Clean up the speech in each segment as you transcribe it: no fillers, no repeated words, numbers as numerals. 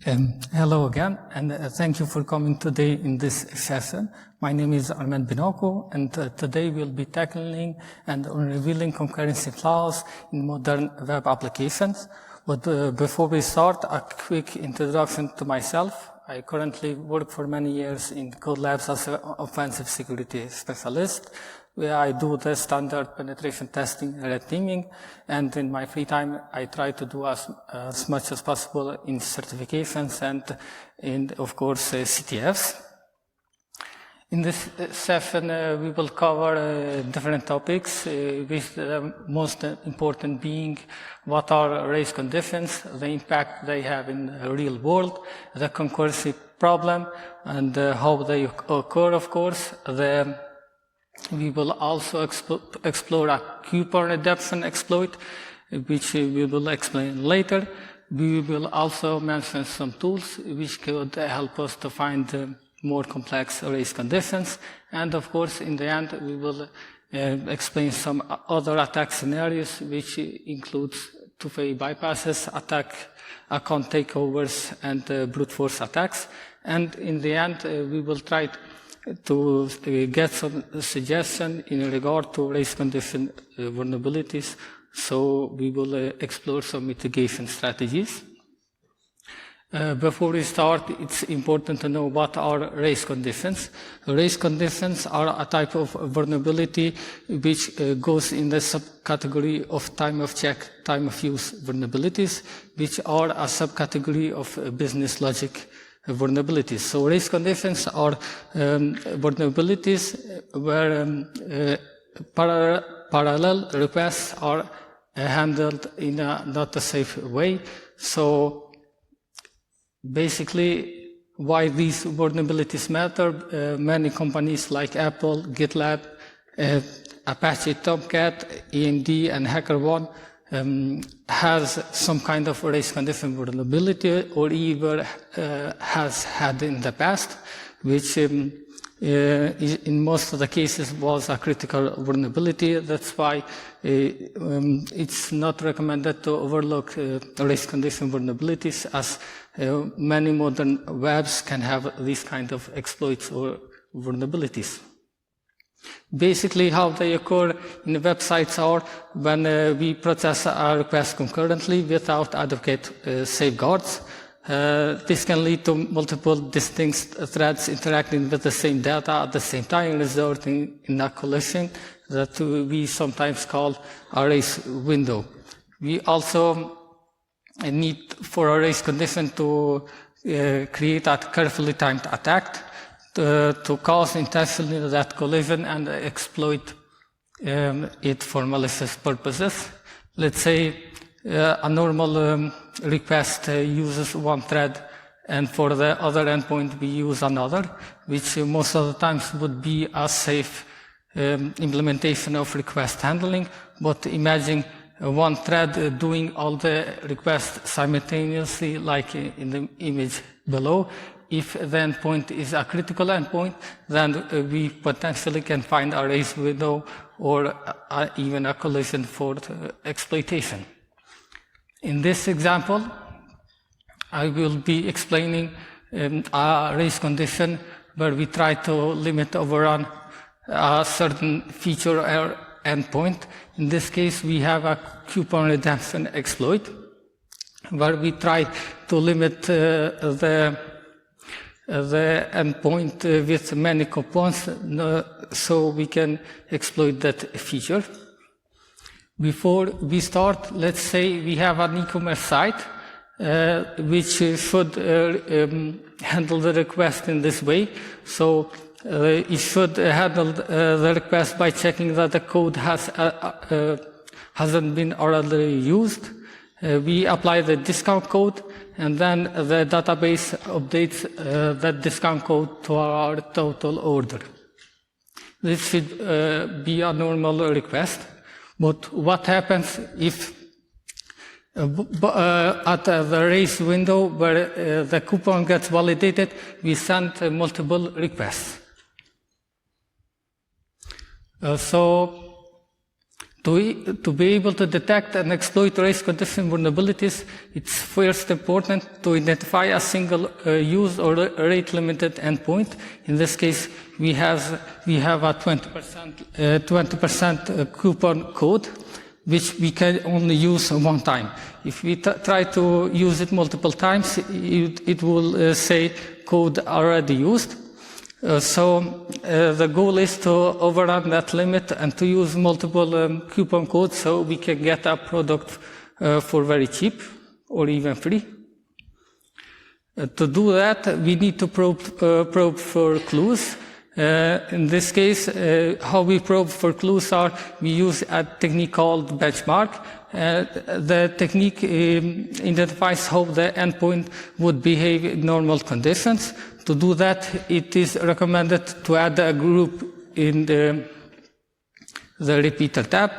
Hello again, and thank you for coming today in this session. My name is Armend Binaku, and today we'll be tackling and revealing concurrency flaws in modern web applications. But before we start, a quick introduction to myself. I currently work for many years in Code Labs as an offensive security specialist, where I do the standard penetration testing and red teaming, and in my free time I try to do as much as possible in certifications and in, of course, CTFs. In this session we will cover different topics, with the most important being what are race conditions, the impact they have in the real world, the concurrency problem, and how they occur, of course. We will also explore a coupon redemption exploit, which we will explain later. We will also mention some tools which could help us to find more complex race conditions. And of course, in the end, we will explain some other attack scenarios, which includes two-way bypasses, account takeovers, and brute force attacks. And in the end, we will try to get some suggestion in regard to race condition vulnerabilities. So we will explore some mitigation strategies. Before we start, it's important to know what are race conditions. Race conditions are a type of vulnerability which goes in the subcategory of time of check, time of use vulnerabilities, which are a subcategory of business logic vulnerabilities. So race conditions are vulnerabilities where parallel requests are handled in a not a safe way. So basically, why these vulnerabilities matter, many companies like Apple, GitLab, Apache Tomcat, AMD, and HackerOne has some kind of race condition vulnerability, or even has had in the past, which in most of the cases was a critical vulnerability. That's why it's not recommended to overlook race condition vulnerabilities, as many modern webs can have these kind of exploits or vulnerabilities. Basically, how they occur in websites are when we process a request concurrently without adequate safeguards. This can lead to multiple distinct threads interacting with the same data at the same time, resulting in a collision that we sometimes call a race window. We also need for a race condition to create a carefully timed attack to cause intentionally that collision and exploit it for malicious purposes. Let's say a normal request uses one thread, and for the other endpoint we use another, which most of the times would be a safe implementation of request handling. But imagine one thread doing all the requests simultaneously, like in the image below. If the endpoint is a critical endpoint, then we potentially can find a race window or even a collision for exploitation. In this example, I will be explaining a race condition where we try to limit overrun a certain feature or endpoint. In this case, we have a coupon redemption exploit, where we try to limit the endpoint with many coupons, so we can exploit that feature. Before we start, let's say we have an e-commerce site which should handle the request in this way. So it should handle the request by checking that the code hasn't been already used. We apply the discount code, and then the database updates that discount code to our total order. This should be a normal request. But what happens if at the race window where the coupon gets validated, we send multiple requests? So To be able to detect and exploit race condition vulnerabilities, it's first important to identify a single use or rate-limited endpoint. In this case, we have a 20% coupon code, which we can only use one time. If we try to use it multiple times, it will say code already used. So the goal is to overrun that limit and to use multiple coupon codes so we can get a product for very cheap or even free. To do that, we need to probe for clues. In this case, how we probe for clues are we use a technique called benchmark. The technique identifies how the endpoint would behave in normal conditions. To do that, it is recommended to add a group in the repeater tab.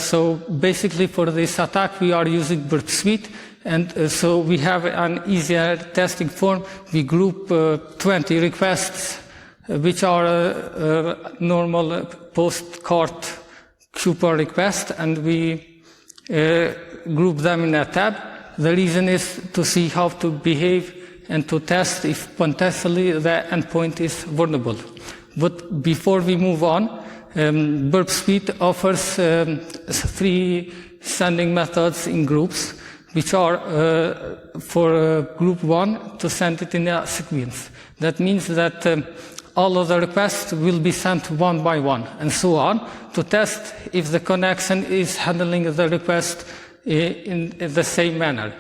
So basically for this attack, we are using burp suite. And so we have an easier testing form. We group 20 requests, which are normal post-cart coupon requests, and we group them in a tab. The reason is to see how to behave and to test if potentially the endpoint is vulnerable. But before we move on, Burp Suite offers 3 sending methods in groups, which are for group 1 to send it in a sequence. That means that all of the requests will be sent one by one, and so on, to test if the connection is handling the request in the same manner.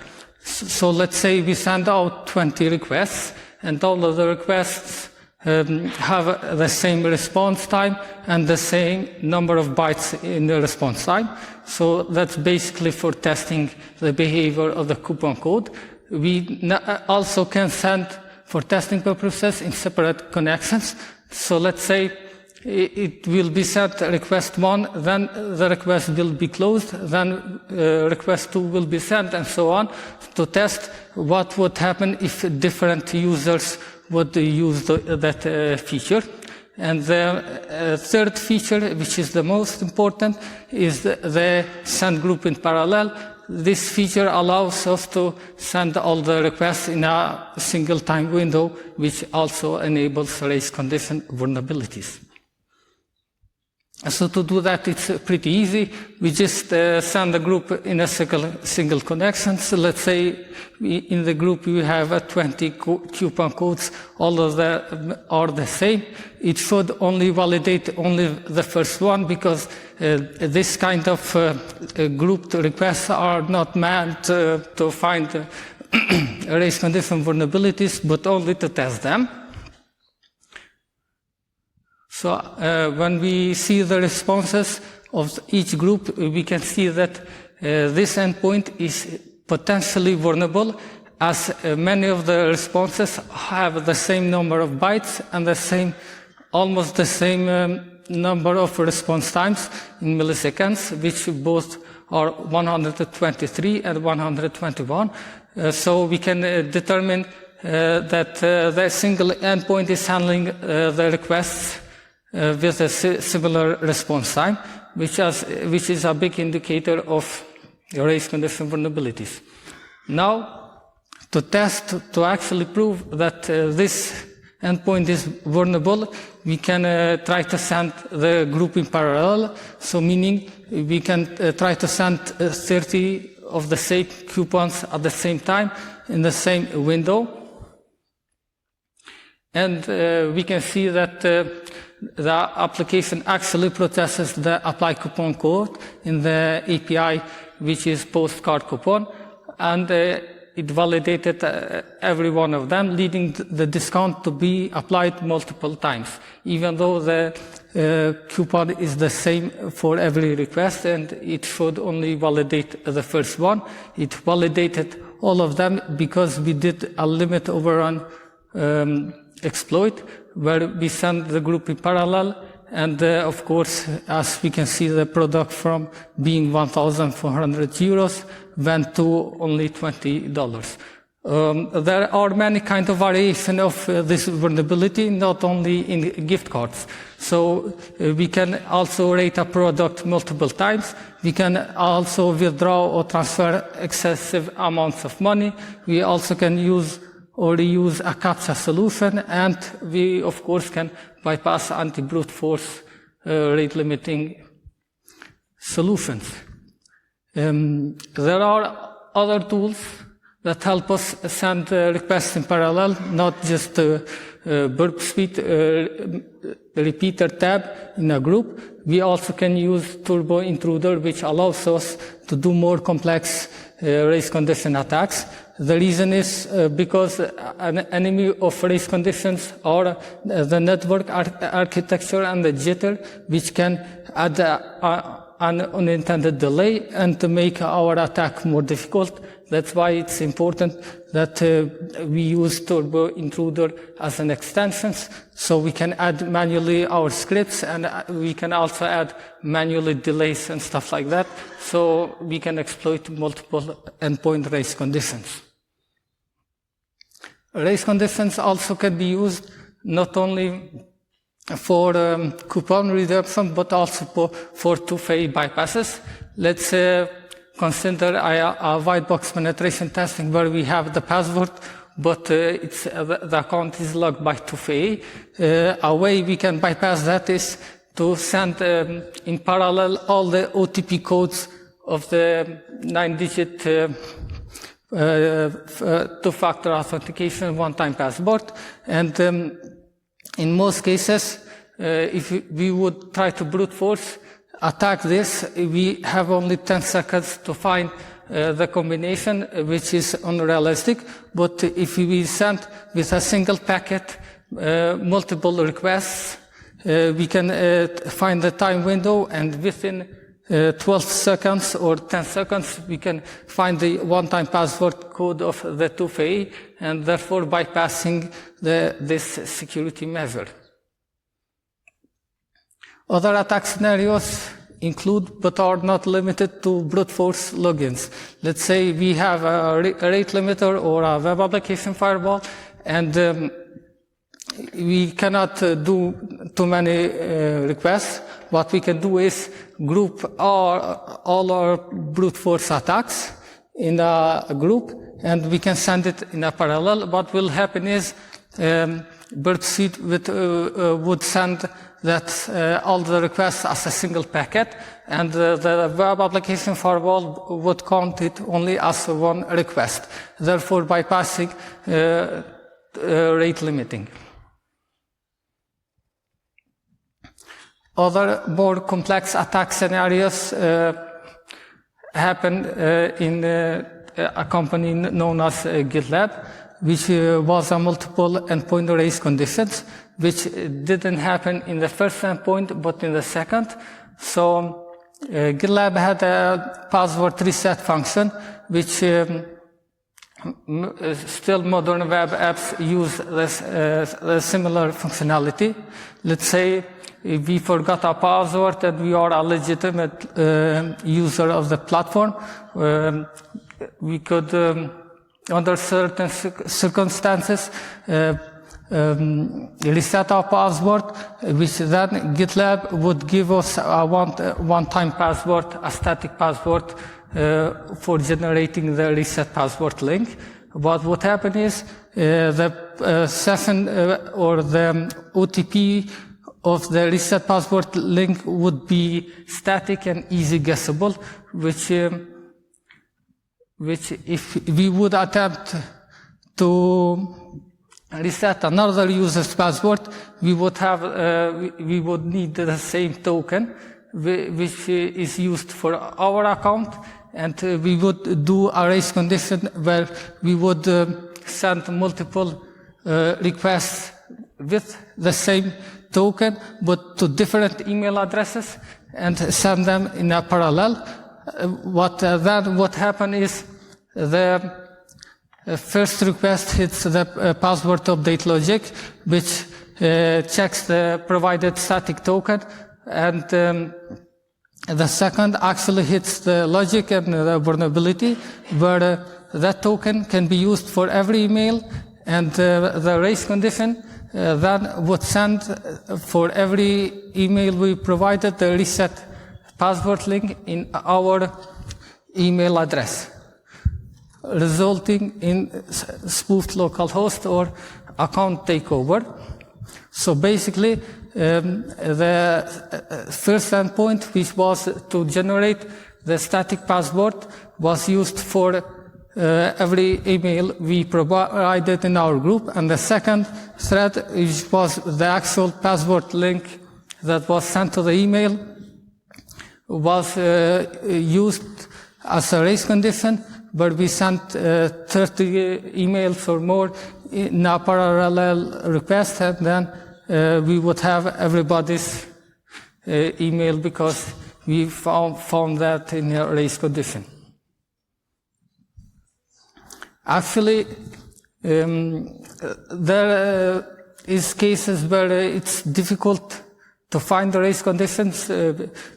So let's say we send out 20 requests, and all of the requests have the same response time and the same number of bytes in the response time. So that's basically for testing the behavior of the coupon code. We also can send for testing purposes in separate connections. So let's say it will be sent request 1, then the request will be closed, then request 2 will be sent, and so on, to test what would happen if different users would use that feature. And the third feature, which is the most important, is the send group in parallel. This feature allows us to send all the requests in a single time window, which also enables race condition vulnerabilities. So to do that, it's pretty easy. We just send a group in a single connection. So let's say in the group we have 20 coupon codes. All of them are the same. It should only validate only the first one, because this kind of grouped requests are not meant to find race condition vulnerabilities, but only to test them. So when we see the responses of each group, we can see that this endpoint is potentially vulnerable, as many of the responses have the same number of bytes and almost the same number of response times in milliseconds, which both are 123 and 121. So we can determine that the single endpoint is handling the requests with a similar response time, which is a big indicator of race condition vulnerabilities. Now, to actually prove that this endpoint is vulnerable, we can try to send the group in parallel. So meaning we can try to send 30 of the same coupons at the same time in the same window. And we can see that the application actually processes the apply coupon code in the API, which is post-card coupon, and it validated every one of them, leading the discount to be applied multiple times, even though the coupon is the same for every request, and it should only validate the first one. It validated all of them because we did a limit overrun exploit, where we send the group in parallel, and of course, as we can see, the product from being 1,400 euros went to only $20. There are many kinds of variation of this vulnerability, not only in gift cards. So we can also rate a product multiple times. We can also withdraw or transfer excessive amounts of money. We also can use or reuse a CAPTCHA solution, and we, of course, can bypass anti-brute force rate limiting solutions. There are other tools that help us send requests in parallel, not just burp speed repeater tab in a group. We also can use turbo intruder, which allows us to do more complex race condition attacks. The reason is because an enemy of race conditions are the network architecture and the jitter, which can add an unintended delay and to make our attack more difficult. That's why it's important that we use turbo intruder as an extension, so we can add manually our scripts, and we can also add manually delays and stuff like that, so we can exploit multiple endpoint race conditions. Race conditions also can be used not only for coupon redemption, but also for two-phase bypasses. Let's consider a white box penetration testing where we have the password, but the account is logged by two-phase. A way we can bypass that is to send in parallel all the OTP codes of the 9-digit two-factor authentication one-time password. And in most cases, if we would try to brute force attack this, we have only 10 seconds to find the combination, which is unrealistic. But if we send with a single packet multiple requests, we can find the time window, and within 12 seconds or 10 seconds, we can find the one-time password code of the two-phase, and therefore bypassing this security measure. Other attack scenarios include, but are not limited to, brute force logins. Let's say we have a rate limiter or a web application firewall, and we cannot do too many requests. What we can do is group all our brute force attacks in a group, and we can send it in a parallel. What will happen is burp speed would send all the requests as a single packet, and the web application firewall would count it only as one request, therefore bypassing rate limiting. Other more complex attack scenarios happen in a company known as GitLab, which was a multiple endpoint race conditions, which didn't happen in the first endpoint, but in the second. So GitLab had a password reset function, which still modern web apps use this similar functionality. Let's say if we forgot our password and we are a legitimate user of the platform, we could, under certain circumstances, reset our password, which then GitLab would give us a one-time password, a static password, for generating the reset password link. What would happen is the session or the OTP of the reset password link would be static and easy guessable, which if we would attempt to reset another user's password, we would need the same token, which is used for our account, and we would do a race condition where we would send multiple requests with the same token, but to different email addresses, and send them in a parallel. What happen is the first request hits the password update logic, which checks the provided static token, and the second actually hits the logic and the vulnerability, where that token can be used for every email, and the race condition then would send for every email we provided the reset password link in our email address, resulting in spoofed localhost or account takeover. So basically, the first endpoint, which was to generate the static password, was used for every email we provided in our group, and the second thread, which was the actual password link that was sent to the email, was used as a race condition, but we sent 30 emails or more in a parallel request, and then we would have everybody's email because we found that in a race condition. Actually, there is cases where it's difficult to find the race conditions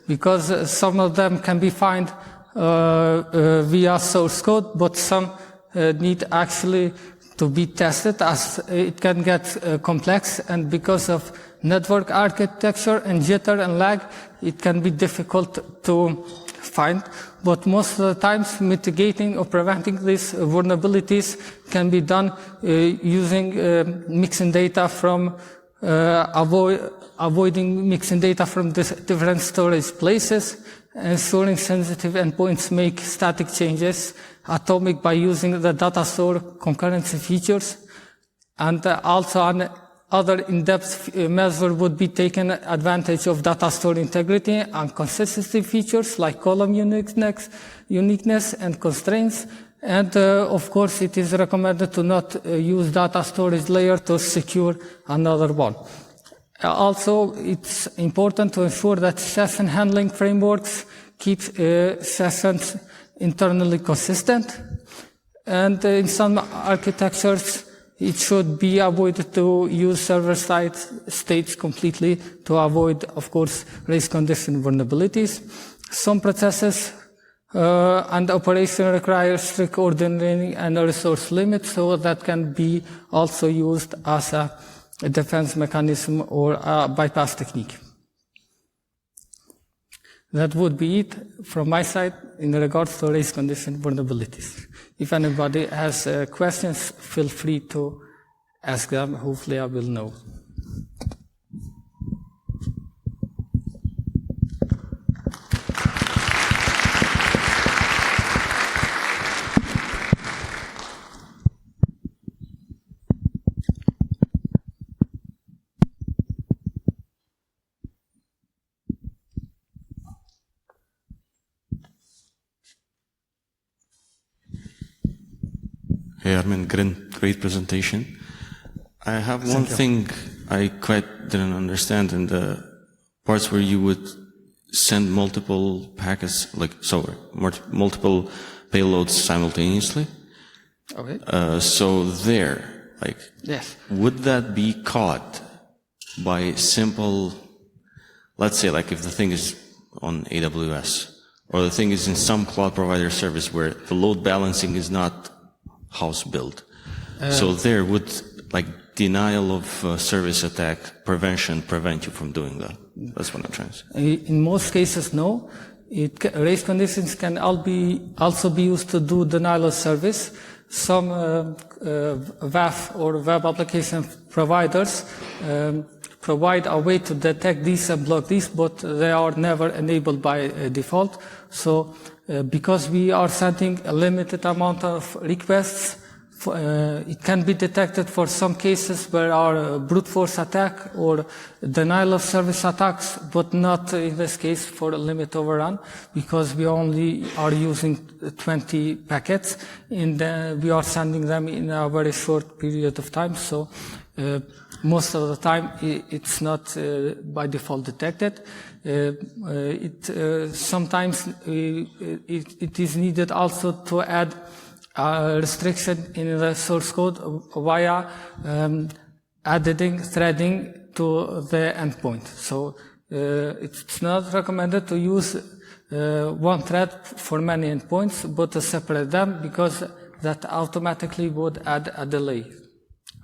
because some of them can be found via source code, but some need actually to be tested as it can get complex, and because of network architecture and jitter and lag, it can be difficult to find. But most of the times, mitigating or preventing these vulnerabilities can be done using mixing data from avoiding mixing data from different storage places, ensuring sensitive endpoints make static changes atomic by using the data store concurrency features, and also other in-depth measure would be taken advantage of data store integrity and consistency features like column uniqueness and constraints. And of course, it is recommended to not use data storage layer to secure another one. Also, it's important to ensure that session handling frameworks keep sessions internally consistent. And in some architectures, it should be avoided to use server-side states completely to avoid, of course, race condition vulnerabilities. Some processes and operation require strict ordering and a resource limit, so that can be also used as a defense mechanism or a bypass technique. That would be it from my side in regards to race condition vulnerabilities. If anybody has questions, feel free to ask them. Hopefully I will know. Hey Armend, great presentation. I have one thing I quite didn't understand in the parts where you would send multiple packets, multiple payloads simultaneously. Okay. So there, yes. Would that be caught by simple, let's say if the thing is on AWS, or the thing is in some cloud provider service where the load balancing is not house built. So there would denial of service attack prevention prevent you from doing that? That's what I'm trying to say. In most cases, no. Race conditions can also be used to do denial of service. Some WAF or web application providers provide a way to detect these and block these, but they are never enabled by default. So because we are sending a limited amount of requests, it can be detected for some cases where are brute force attack or denial of service attacks, but not in this case for a limit overrun, because we only are using 20 packets and we are sending them in a very short period of time. So most of the time it's not by default detected. Sometimes it is needed also to add a restriction in the source code via adding threading to the endpoint. So it's not recommended to use one thread for many endpoints, but to separate them, because that automatically would add a delay.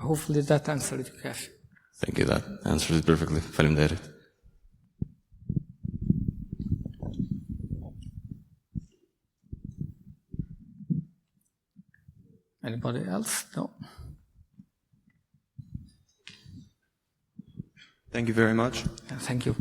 Hopefully that answered your question. Thank you, that answers it perfectly. فاهم داري. Anybody else? No. Thank you very much. Thank you.